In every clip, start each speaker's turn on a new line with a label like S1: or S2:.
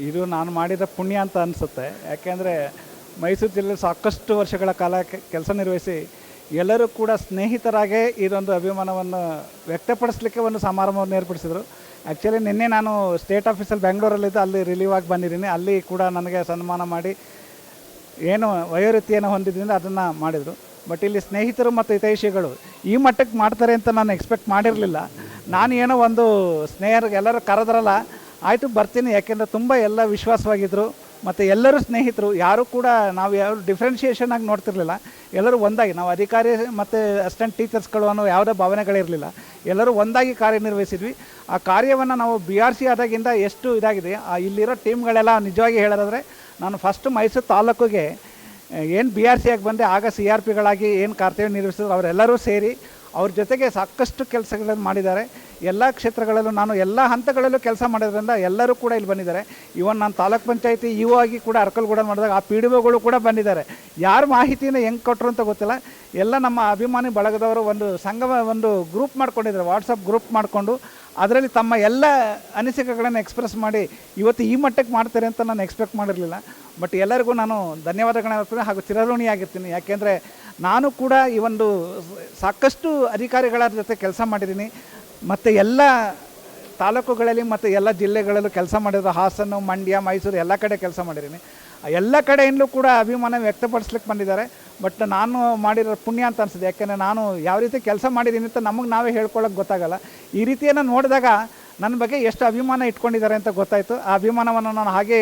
S1: ಇದು ನಾನು ಮಾಡಿದ ಪುಣ್ಯ ಅಂತ ಅನಿಸುತ್ತೆ. ಯಾಕೆಂದರೆ ಮೈಸೂರು ಜಿಲ್ಲೆಯಲ್ಲಿ ಸಾಕಷ್ಟು ವರ್ಷಗಳ ಕಾಲ ಕೆಲಸ ನಿರ್ವಹಿಸಿ ಎಲ್ಲರೂ ಕೂಡ ಸ್ನೇಹಿತರಾಗೇ ಇದೊಂದು ಅಭಿಮಾನವನ್ನು ವ್ಯಕ್ತಪಡಿಸಲಿಕ್ಕೆ ಒಂದು ಸಮಾರಂಭವನ್ನು ಏರ್ಪಡಿಸಿದರು. ಆ್ಯಕ್ಚುಲಿ ನಿನ್ನೆ ನಾನು ಸ್ಟೇಟ್ ಆಫೀಸಲ್ಲಿ ಬೆಂಗಳೂರಲ್ಲಿದ್ದು ಅಲ್ಲಿ ರಿಲೀವ್ ಆಗಿ ಬಂದಿದ್ದೀನಿ. ಅಲ್ಲಿ ಕೂಡ ನನಗೆ ಸನ್ಮಾನ ಮಾಡಿ ಏನು ವಯೋವೃತ್ತಿಯನ್ನು ಹೊಂದಿದ್ದರಿಂದ ಅದನ್ನು ಮಾಡಿದರು. ಬಟ್ ಇಲ್ಲಿ ಸ್ನೇಹಿತರು ಮತ್ತು ಹಿತೈಷಿಗಳು ಈ ಮಟ್ಟಕ್ಕೆ ಮಾಡ್ತಾರೆ ಅಂತ ನಾನು ಎಕ್ಸ್ಪೆಕ್ಟ್ ಮಾಡಿರಲಿಲ್ಲ. ನಾನು ಏನೋ ಒಂದು ಸ್ನೇಹಿತರಿಗೆ ಎಲ್ಲರೂ ಕರೆದ್ರಲ್ಲ, ಆಯಿತು ಬರ್ತೀನಿ, ಯಾಕೆಂದರೆ ತುಂಬ ಎಲ್ಲ ವಿಶ್ವಾಸವಾಗಿದ್ದರು ಮತ್ತು ಎಲ್ಲರೂ ಸ್ನೇಹಿತರು. ಯಾರೂ ಕೂಡ ನಾವು ಯಾವ ಡಿಫ್ರೆನ್ಷಿಯೇಷನ್ ಆಗಿ ನೋಡ್ತಿರ್ಲಿಲ್ಲ. ಎಲ್ಲರೂ ಒಂದಾಗಿ, ನಾವು ಅಧಿಕಾರಿ ಮತ್ತು ಅಸಿಸ್ಟೆಂಟ್ ಟೀಚರ್ಸ್ಗಳು ಅನ್ನೋ ಯಾವುದೇ ಭಾವನೆಗಳಿರಲಿಲ್ಲ. ಎಲ್ಲರೂ ಒಂದಾಗಿ ಕಾರ್ಯನಿರ್ವಹಿಸಿದ್ವಿ. ಆ ಕಾರ್ಯವನ್ನು ನಾವು BRC ಆದಾಗಿಂದ ಎಷ್ಟು ಇದಾಗಿದೆ. ಇಲ್ಲಿರೋ ಟೀಮ್ಗಳೆಲ್ಲ ನಿಜವಾಗಿ ಹೇಳೋದಾದರೆ, ನಾನು ಫಸ್ಟ್ ಮೈಸೂರು ತಾಲೂಕಿಗೆ ಏನು BRC ಆಗಿ ಬಂದೆ, ಆಗ CRPಗಳಾಗಿ ಏನು ಕರ್ತವ್ಯ ನಿರ್ವಹಿಸಿದ್ರು ಅವರೆಲ್ಲರೂ ಸೇರಿ ಅವ್ರ ಜೊತೆಗೆ ಸಾಕಷ್ಟು ಕೆಲಸಗಳನ್ನು ಮಾಡಿದ್ದಾರೆ. ಎಲ್ಲ ಕ್ಷೇತ್ರಗಳಲ್ಲೂ ನಾನು ಎಲ್ಲ ಹಂತಗಳಲ್ಲೂ ಕೆಲಸ ಮಾಡೋದ್ರಿಂದ ಎಲ್ಲರೂ ಕೂಡ ಇಲ್ಲಿ ಬಂದಿದ್ದಾರೆ. ಇವನ್ ನಾನು ತಾಲೂಕ್ ಪಂಚಾಯತಿ ಇಒ ಆಗಿ ಕೂಡ ಅರ್ಕಲ್ಗೂಡ ಮಾಡಿದಾಗ ಆ PDOಗಳು ಕೂಡ ಬಂದಿದ್ದಾರೆ. ಯಾರು ಮಾಹಿತಿನ ಹೆಂಗೆ ಕೊಟ್ಟರು ಅಂತ ಗೊತ್ತಿಲ್ಲ. ಎಲ್ಲ ನಮ್ಮ ಅಭಿಮಾನಿ ಬಳಗದವರು ಒಂದು ಒಂದು ಗ್ರೂಪ್ ಮಾಡ್ಕೊಂಡಿದ್ದಾರೆ, ವಾಟ್ಸಪ್ ಗ್ರೂಪ್ ಮಾಡಿಕೊಂಡು ಅದರಲ್ಲಿ ತಮ್ಮ ಎಲ್ಲ ಅನಿಸಿಕೆಗಳನ್ನು ಎಕ್ಸ್ಪ್ರೆಸ್ ಮಾಡಿ ಇವತ್ತು ಈ ಮಟ್ಟಕ್ಕೆ ಮಾಡ್ತಾರೆ ಅಂತ ನಾನು ಎಕ್ಸ್ಪೆಕ್ಟ್ ಮಾಡಿರಲಿಲ್ಲ. ಬಟ್ ಎಲ್ಲರಿಗೂ ನಾನು ಧನ್ಯವಾದಗಳನ್ನ ಅರ್ಪಿಸ್ತೀನಿ ಹಾಗೂ ಚಿರಋಣಿಯಾಗಿರ್ತೀನಿ. ಯಾಕೆಂದರೆ ನಾನು ಕೂಡ ಈ ಒಂದು ಸಾಕಷ್ಟು ಅಧಿಕಾರಿಗಳ ಜೊತೆ ಕೆಲಸ ಮಾಡಿದ್ದೀನಿ ಮತ್ತು ಎಲ್ಲ ತಾಲೂಕುಗಳಲ್ಲಿ ಮತ್ತು ಎಲ್ಲ ಜಿಲ್ಲೆಗಳಲ್ಲೂ ಕೆಲಸ ಮಾಡಿದ್ರು. ಹಾಸನ, ಮಂಡ್ಯ, ಮೈಸೂರು ಎಲ್ಲ ಕಡೆ ಕೆಲಸ ಮಾಡಿದ್ದೀನಿ. ಎಲ್ಲ ಕಡೆಯಿಂದಲೂ ಕೂಡ ಅಭಿಮಾನ ವ್ಯಕ್ತಪಡಿಸ್ಲಿಕ್ಕೆ ಬಂದಿದ್ದಾರೆ. ಬಟ್ ನಾನು ಮಾಡಿರೋ ಪುಣ್ಯ ಅಂತ ಅನಿಸಿದೆ. ಯಾಕೆಂದರೆ ನಾನು ಯಾವ ರೀತಿ ಕೆಲಸ ಮಾಡಿದ್ದೀನಿ ಅಂತ ನಮಗೆ ನಾವೇ ಹೇಳ್ಕೊಳ್ಳೋಕೆ ಗೊತ್ತಾಗಲ್ಲ. ಈ ರೀತಿಯನ್ನು ನೋಡಿದಾಗ ನನ್ನ ಬಗ್ಗೆ ಎಷ್ಟು ಅಭಿಮಾನ ಇಟ್ಕೊಂಡಿದ್ದಾರೆ ಅಂತ ಗೊತ್ತಾಯಿತು. ಆ ಅಭಿಮಾನವನ್ನು ನಾನು ಹಾಗೇ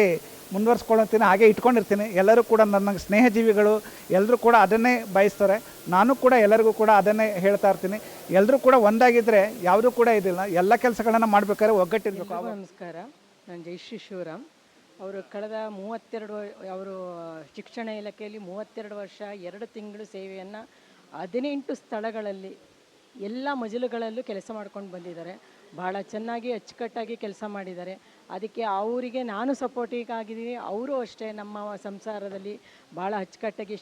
S1: ಮುಂದುವರ್ಸ್ಕೊಳ್ತೀನಿ, ಹಾಗೆ ಇಟ್ಕೊಂಡಿರ್ತೀನಿ. ಎಲ್ಲರೂ ಕೂಡ ನನ್ನ ಸ್ನೇಹಜೀವಿಗಳು ಎಲ್ಲರೂ ಕೂಡ ಅದನ್ನೇ ಬಯಸ್ತಾರೆ. ನಾನು ಕೂಡ ಎಲ್ಲರಿಗೂ ಕೂಡ ಅದನ್ನೇ ಹೇಳ್ತಾ ಇರ್ತೀನಿ. ಎಲ್ಲರೂ ಕೂಡ ಒಂದಾಗಿದ್ದರೆ ಯಾವುದೂ ಕೂಡ ಇದಿಲ್ಲ. ಎಲ್ಲ ಕೆಲಸಗಳನ್ನು ಮಾಡಬೇಕಾದ್ರೆ ಒಗ್ಗಟ್ಟಿರಬೇಕು.
S2: ನಮಸ್ಕಾರ, ನಾನು ಜಯಶ್ರೀ ಶಿವರಾಮ್. ಅವರು ಕಳೆದ 32 ಅವರು ಶಿಕ್ಷಣ ಇಲಾಖೆಯಲ್ಲಿ 32 ವರ್ಷ 2 ತಿಂಗಳು ಸೇವೆಯನ್ನು 18 ಸ್ಥಳಗಳಲ್ಲಿ ಎಲ್ಲ ಮಜಲುಗಳಲ್ಲೂ ಕೆಲಸ ಮಾಡ್ಕೊಂಡು ಬಂದಿದ್ದಾರೆ. ಭಾಳ ಚೆನ್ನಾಗಿ ಅಚ್ಚುಕಟ್ಟಾಗಿ ಕೆಲಸ ಮಾಡಿದ್ದಾರೆ. ಅದಕ್ಕೆ ಅವರಿಗೆ ನಾನು ಸಪೋರ್ಟಿಗಾಗಿದ್ದೀನಿ. ಅವರು ಅಷ್ಟೇ ನಮ್ಮ ಸಂಸಾರದಲ್ಲಿ ಭಾಳ ಅಚ್ಚುಕಟ್ಟಾಗಿ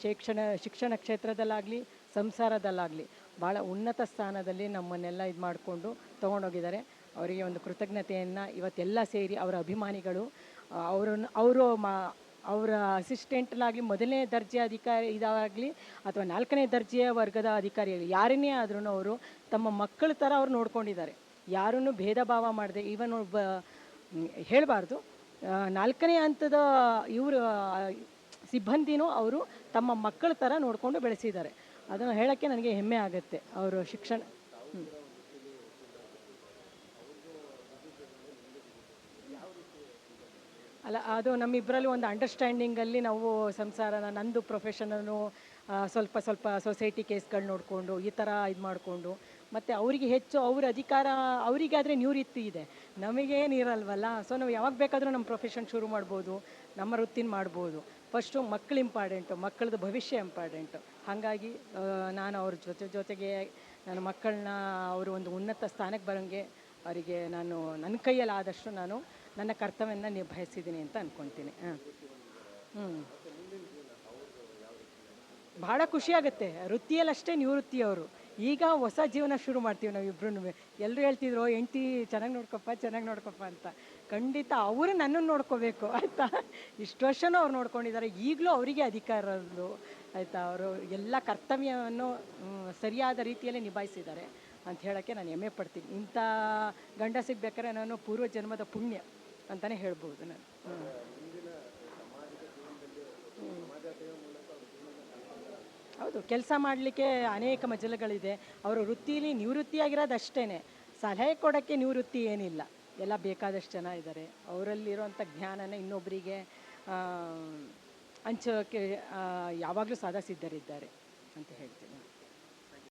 S2: ಶಿಕ್ಷಣ ಕ್ಷೇತ್ರದಲ್ಲಾಗಲಿ ಸಂಸಾರದಲ್ಲಾಗಲಿ ಭಾಳ ಉನ್ನತ ಸ್ಥಾನದಲ್ಲಿ ನಮ್ಮನ್ನೆಲ್ಲ ಇದು ಮಾಡಿಕೊಂಡು ತೊಗೊಂಡೋಗಿದ್ದಾರೆ. ಅವರಿಗೆ ಒಂದು ಕೃತಜ್ಞತೆಯನ್ನು ಇವತ್ತೆಲ್ಲ ಸೇರಿ ಅವರ ಅಭಿಮಾನಿಗಳು ಅವರ ಅಸಿಸ್ಟೆಂಟ್ಲಾಗಲಿ, ಮೊದಲನೇ ದರ್ಜೆ ಅಧಿಕಾರಿ ಇದಾಗಲಿ ಅಥವಾ 4ನೇ ದರ್ಜೆಯ ವರ್ಗದ ಅಧಿಕಾರಿಗಳು ಯಾರನ್ನೇ ಆದ್ರೂ ಅವರು ತಮ್ಮ ಮಕ್ಕಳ ಥರ ಅವ್ರು ನೋಡ್ಕೊಂಡಿದ್ದಾರೆ. ಯಾರನ್ನು ಭೇದ ಭಾವ ಮಾಡದೆ, ಈವನ್ ಹೇಳಬಾರ್ದು, 4ನೇ ಹಂತದ ಇವರು ಸಿಬ್ಬಂದಿನೂ ಅವರು ತಮ್ಮ ಮಕ್ಕಳ ಥರ ನೋಡಿಕೊಂಡು ಬೆಳೆಸಿದ್ದಾರೆ. ಅದನ್ನು ಹೇಳೋಕ್ಕೆ ನನಗೆ ಹೆಮ್ಮೆ ಆಗುತ್ತೆ. ಅವರು ಶಿಕ್ಷಣ ಅಲ್ಲ, ಅದು ನಮ್ಮಿಬ್ಬರಲ್ಲಿ ಒಂದು ಅಂಡರ್ಸ್ಟ್ಯಾಂಡಿಂಗಲ್ಲಿ ನಾವು ಸಂಸಾರನ, ನಂದು ಪ್ರೊಫೆಷನನ್ನು ಸ್ವಲ್ಪ ಸೊಸೈಟಿ ಕೇಸ್ಗಳು ನೋಡಿಕೊಂಡು ಈ ಥರ ಇದು ಮಾಡಿಕೊಂಡು, ಮತ್ತು ಅವರಿಗೆ ಹೆಚ್ಚು ಅವ್ರ ಅಧಿಕಾರ, ಅವರಿಗಾದರೆ ನಿವೃತ್ತಿ ಇದೆ, ನಮಗೇನಿರಲ್ವಲ್ಲ. ಸೊ ನಾವು ಯಾವಾಗ ಬೇಕಾದರೂ ನಮ್ಮ ಪ್ರೊಫೆಷನ್ ಶುರು ಮಾಡ್ಬೋದು, ನಮ್ಮ ವೃತ್ತಿನ ಮಾಡ್ಬೋದು. ಫಸ್ಟು ಮಕ್ಕಳು ಇಂಪಾರ್ಟೆಂಟು, ಮಕ್ಕಳದ್ದು ಭವಿಷ್ಯ ಇಂಪಾರ್ಟೆಂಟು. ಹಾಗಾಗಿ ನಾನು ಅವ್ರ ಜೊತೆಗೆ ನನ್ನ ಮಕ್ಕಳನ್ನ ಅವರು ಒಂದು ಉನ್ನತ ಸ್ಥಾನಕ್ಕೆ ಬರೋಂಗೆ ಅವರಿಗೆ ನಾನು ನನ್ನ ಕೈಯಲ್ಲಿ ಆದಷ್ಟು ನಾನು ನನ್ನ ಕರ್ತವ್ಯನ ನಿಭಾಯಿಸಿದ್ದೀನಿ ಅಂತ ಅಂದ್ಕೊಳ್ತೀನಿ. ಭಾಳ ಖುಷಿಯಾಗುತ್ತೆ. ವೃತ್ತಿಯಲ್ಲಷ್ಟೇ ನಿವೃತ್ತಿಯವರು. ಈಗ ಹೊಸ ಜೀವನ ಶುರು ಮಾಡ್ತೀವಿ ನಾವಿಬ್ರು. ಎಲ್ಲರೂ ಹೇಳ್ತಿದ್ರು ಹೆಂಡ್ತಿ ಚೆನ್ನಾಗಿ ನೋಡ್ಕೊಪ್ಪ ಅಂತ. ಖಂಡಿತ ಅವರು ನನ್ನನ್ನು ನೋಡ್ಕೋಬೇಕು, ಆಯಿತಾ. ಇಷ್ಟು ವರ್ಷನೂ ಅವ್ರು ನೋಡ್ಕೊಂಡಿದ್ದಾರೆ. ಈಗಲೂ ಅವರಿಗೆ ಅಧಿಕಾರ ಇರೋದು, ಆಯಿತಾ. ಅವರು ಎಲ್ಲ ಕರ್ತವ್ಯವನ್ನು ಸರಿಯಾದ ರೀತಿಯಲ್ಲಿ ನಿಭಾಯಿಸಿದ್ದಾರೆ ಅಂತ ಹೇಳೋಕ್ಕೆ ನಾನು ಹೆಮ್ಮೆ ಪಡ್ತೀನಿ. ಇಂಥ ಗಂಡ ಸಿಗ್ಬೇಕಾದ್ರೆ ನಾನು ಪೂರ್ವ ಜನ್ಮದ ಪುಣ್ಯ ಅಂತಲೇ ಹೇಳ್ಬೋದು ನಾನು. ಹೌದು, ಕೆಲಸ ಮಾಡಲಿಕ್ಕೆ ಅನೇಕ ಮಜಲುಗಳಿದೆ. ಅವರು ವೃತ್ತಿಲಿ ನಿವೃತ್ತಿಯಾಗಿರೋದು ಅಷ್ಟೇ. ಸಲಹೆ ಕೊಡೋಕ್ಕೆ ನಿವೃತ್ತಿ ಏನಿಲ್ಲ, ಎಲ್ಲ ಬೇಕಾದಷ್ಟು ಜನ ಇದ್ದಾರೆ. ಅವರಲ್ಲಿರುವಂಥ ಜ್ಞಾನನ ಇನ್ನೊಬ್ಬರಿಗೆ ಹಂಚೋಕ್ಕೆ ಯಾವಾಗಲೂ ಸದಾ ಸಿದ್ಧರಿದ್ದಾರೆ ಅಂತ ಹೇಳ್ತೀನಿ.